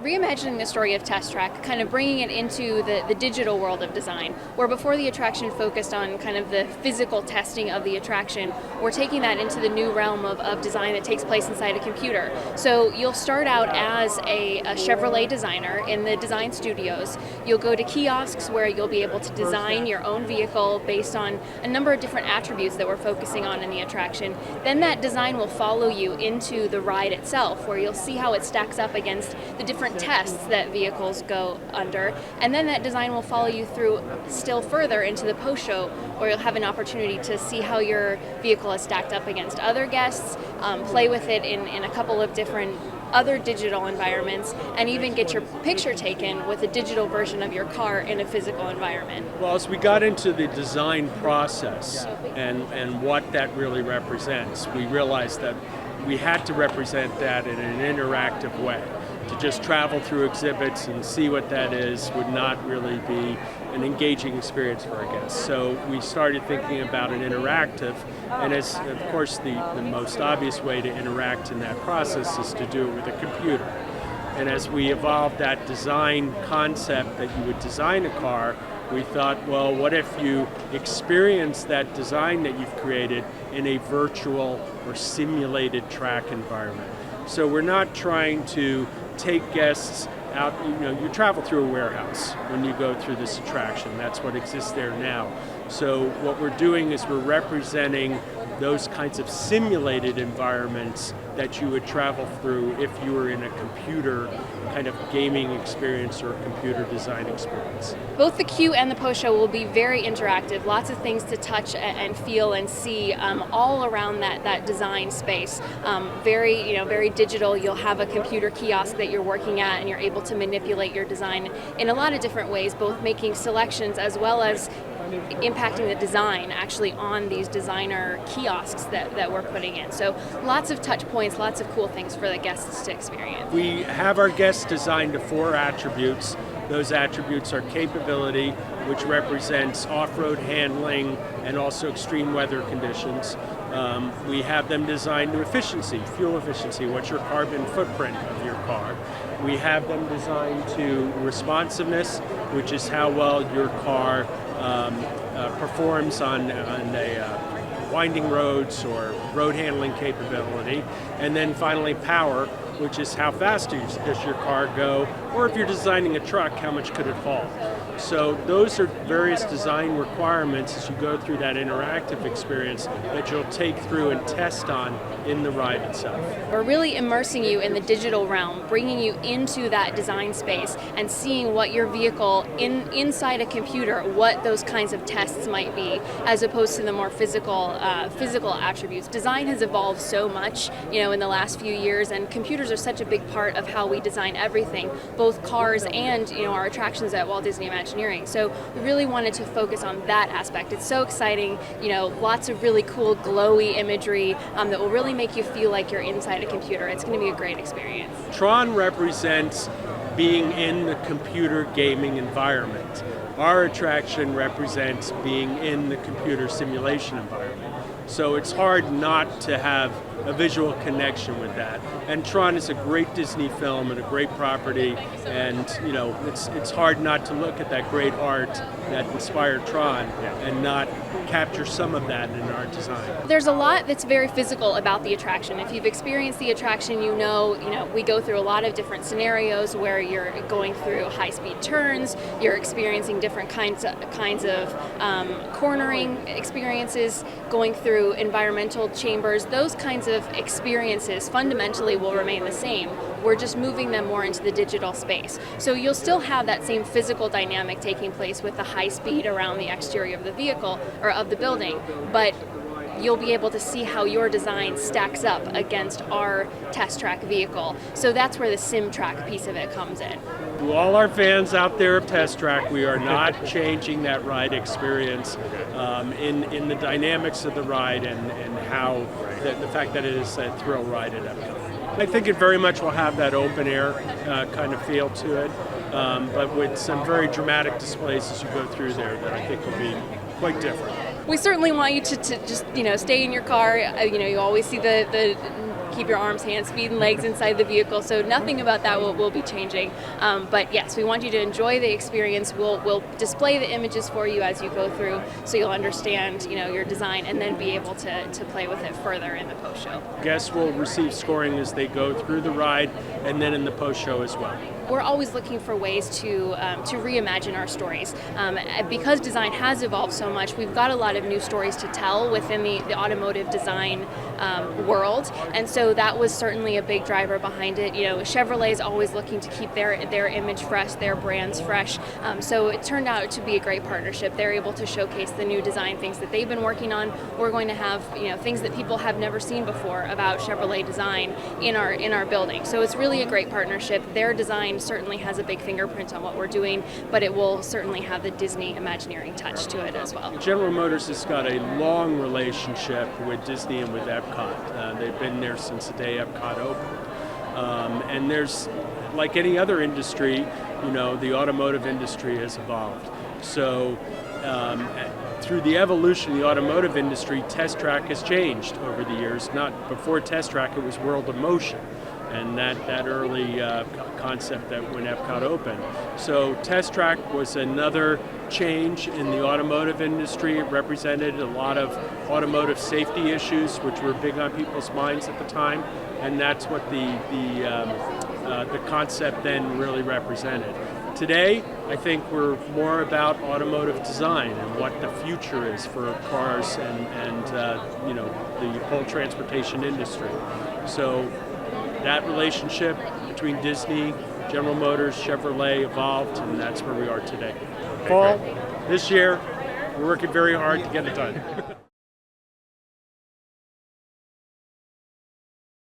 reimagining the story of Test Track, kind of bringing it into the digital world of design, where before the attraction focused on kind of the physical testing of the attraction, we're taking that into the new realm of design that takes place inside a computer. So you'll start out as a Chevrolet designer in the design studios. You'll go to kiosks where you'll be able to design your own vehicle based on a number of different attributes that we're focusing on in the attraction. Then that design will follow you into the ride itself, where you'll see how it stacks up against the different tests that vehicles go under, and then that design will follow you through still further into the post-show, where you'll have an opportunity to see how your vehicle is stacked up against other guests, play with it in a couple of different other digital environments, and even get your picture taken with a digital version of your car in a physical environment. Well, as we got into the design process and what that really represents, we realized that we had to represent that in an interactive way. To just travel through exhibits and see what that is would not really be an engaging experience for our guests. So we started thinking about an interactive, and as of course the most obvious way to interact in that process is to do it with a computer. And as we evolved that design concept that you would design a car, we thought, well, what if you experience that design that you've created in a virtual or simulated track environment? So we're not trying to take guests out, you travel through a warehouse when you go through this attraction. That's what exists there now. So what we're doing is we're representing those kinds of simulated environments that you would travel through if you were in a computer kind of gaming experience or a computer design experience. Both the queue and the post-show will be very interactive, lots of things to touch and feel and see all around that design space. Very digital. You'll have a computer kiosk that you're working at, and you're able to manipulate your design in a lot of different ways, both making selections as well as impacting the design actually on these designer kiosks that we're putting in. So lots of touch points, lots of cool things for the guests to experience. We have our guests designed to 4 attributes. Those attributes are capability, which represents off-road handling and also extreme weather conditions. We have them designed to efficiency, fuel efficiency, what's your carbon footprint of your car. We have them designed to responsiveness, which is how well your car performs on winding roads or road handling capability. And then finally power, which is how fast does your car go, or if you're designing a truck, how much could it haul? So those are various design requirements as you go through that interactive experience that you'll take through and test on in the ride itself. We're really immersing you in the digital realm, bringing you into that design space and seeing what your vehicle inside a computer, what those kinds of tests might be, as opposed to the more physical attributes. Design has evolved so much, in the last few years, and computers are such a big part of how we design everything, both cars and our attractions at Walt Disney Imagineering. So we really wanted to focus on that aspect. It's so exciting, lots of really cool glowy imagery that will really make you feel like you're inside a computer. It's going to be a great experience. Tron represents being in the computer gaming environment. Our attraction represents being in the computer simulation environment. So it's hard not to have a visual connection with that. And Tron is a great Disney film and a great property, and it's hard not to look at that great art that inspired Tron and not capture some of that in our design. There's a lot that's very physical about the attraction. If you've experienced the attraction, we go through a lot of different scenarios where you're going through high-speed turns, you're experiencing different kinds of cornering experiences, going through environmental chambers. Those kinds of experiences fundamentally will remain the same. We're just moving them more into the digital space. So you'll still have that same physical dynamic taking place with the high speed around the exterior of the vehicle or of the building, but you'll be able to see how your design stacks up against our test track vehicle. So that's where the sim track piece of it comes in. To all our fans out there of Test Track, we are not changing that ride experience in the dynamics of the ride and how the fact that it is a thrill ride at Epcot. I think it very much will have that open air kind of feel to it, but with some very dramatic displays as you go through there that I think will be quite different. We certainly want you to just stay in your car. You always see the keep your arms, hands, feet, and legs inside the vehicle. So nothing about that will be changing. But yes, we want you to enjoy the experience. We'll display the images for you as you go through, so you'll understand, your design, and then be able to play with it further in the post-show. Guests will receive scoring as they go through the ride, and then in the post-show as well. We're always looking for ways to reimagine our stories. Because design has evolved so much, we've got a lot of new stories to tell within the automotive design world, and so that was certainly a big driver behind it. Chevrolet is always looking to keep their image fresh, their brands fresh, so it turned out to be a great partnership. They're able to showcase the new design things that they've been working on. We're going to have things that people have never seen before about Chevrolet design in our building. So it's really a great partnership. Their design certainly has a big fingerprint on what we're doing, but it will certainly have the Disney Imagineering touch to it as well. General Motors has got a long relationship with Disney and with Epcot. They've been there since the day Epcot opened. And there's, like any other industry, the automotive industry has evolved. So through the evolution of the automotive industry, Test Track has changed over the years. Not before Test Track, it was World of Motion, and that early concept that when Epcot opened. So Test Track was another change in the automotive industry. It represented a lot of automotive safety issues, which were big on people's minds at the time, and that's what the concept then really represented. Today, I think we're more about automotive design and what the future is for cars and the whole transportation industry. So that relationship between Disney, General Motors, Chevrolet evolved, and that's where we are today. Paul, this year, we're working very hard to get it done.